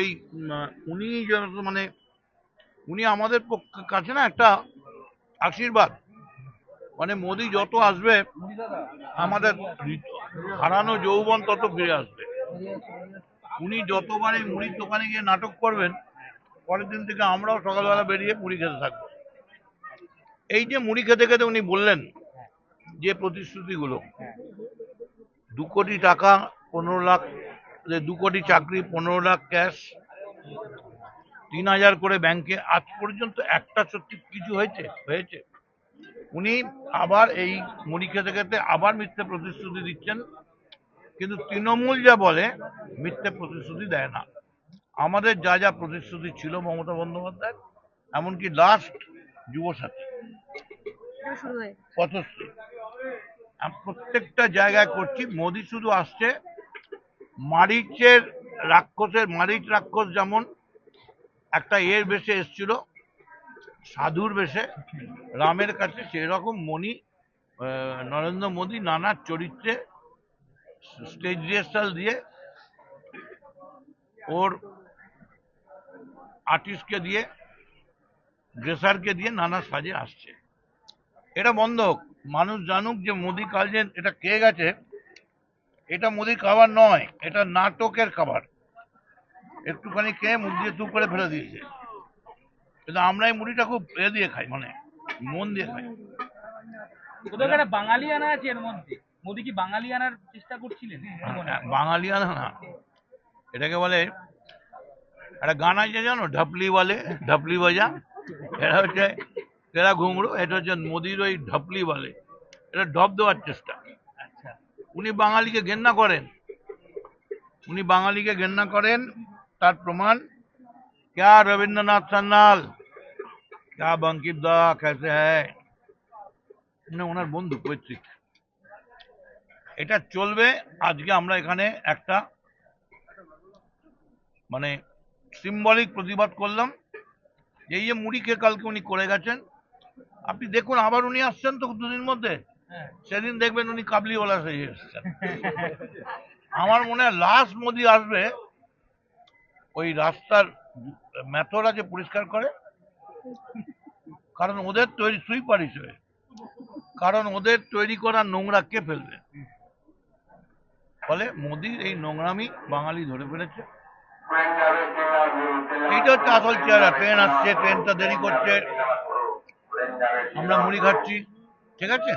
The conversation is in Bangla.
এই উনি মানে উনি আমাদের কাছে না একটা আশীর্বাদ। মানে মোদি যত আসবে আমাদের হারানো যৌবন তত ফিরে আসবে। উনি যতবার এই মুড়ির দোকানে গিয়ে নাটক করবেন, পরের দিন থেকে আমরাও সকালবেলা বেরিয়ে মুড়ি খেতে থাকবো। এই যে মুড়ি খেতে খেতে উনি বললেন যে প্রতিশ্রুতিগুলো, 2 কোটি টাকা, 15 লাখ, 2 কোটি চাকরি, 15 লাখ ক্যাশ, 3,000 করে ব্যাংকে, আজ পর্যন্ত একটা সত্যি কিছু হয়েছে? উনি আবার এই মুড়ি খেতে খেতে আবার মিথ্যে প্রতিশ্রুতি দিচ্ছেন, কিন্তু তৃণমূল যা বলে মিথ্যে প্রতিশ্রুতি দেয় না। আমাদের যা যা প্রতিশ্রুতি ছিল মমতা বন্দ্যোপাধ্যায়, এমনকি লাস্ট যুবসাথী, পথশ্রী, প্রত্যেকটা জায়গায় করছি। মোদি শুধু আসছে মারিচ রাক্ষস যেমন একটা বেশে এসছিল, সাধুর বেশে রামের কাছে, সেরকম নরেন্দ্র মোদী নানা চরিত্রে স্টেজ রিহার্সাল দিয়ে ওর আর্টিস্টকে দিয়ে, ড্রেসারকে দিয়ে নানা সাজে আসছে। এটা বন্ধ হোক, মানুষ জানুক যে মোদি কালজেন এটা খেয়ে গেছে। এটা মোদির খাবার নয়, এটা নাটকের খাবার। একটুখানি খেয়ে মুখ দিয়ে তুপ করে ফেলে দিয়েছে। কিন্তু আমরা এই মুড়িটা খুব দিয়ে খাই, মানে মন দিয়ে খাই। বাঙালি আনা আছে এর মধ্যে। মোদি কি বাঙালি আনার চেষ্টা করছিলেন? বাঙালি আনা না, এটাকে বলে একটা গান আছে জানো, ঢপলি বলে, ঢপলি বাজা। এটা হচ্ছে তেরা ঘুঙরু, এটা হচ্ছে মোদির ওই ঢপলি বলে, এটা ঢপ দেওয়ার চেষ্টা। উনি বাঙালিকে ঘেন্না করেন, তার প্রমাণ क्या रविंद्रनाथ সান্যাল, क्या বঙ্কিম দা कैसे है, ওনার বন্ধু পৈতৃক। এটা চলবে। আজকে আমরা এখানে একটা মানে সিম্বলিক প্রতিবাদ করলাম। এই যে মুড়ি খেয়ে কালকে উনি করে গেছেন, আপনি দেখুন আবার উনি আসছেন তো 2 দিন মধ্যে, সেদিন দেখবেন উনি কাবলিওয়ালা সেজে এসছেন। আমার মনে হয় লাস্ট মোদি আসবে ওই রাস্তার মেথরা যে পরিষ্কার করে, কারণ ওদের তৈরি সুইপার হিসেবে, কারণ ওদের তৈরি করা নোংরা কে ফেলবে। ফলে মোদির এই নোংরামি বাঙালি ধরে ফেলেছে। এইটা হচ্ছে আসল চেহারা। ট্রেন আসছে, ট্রেনটা দেরি করছে, আমরা মুড়ি খাচ্ছি, ঠিক আছে।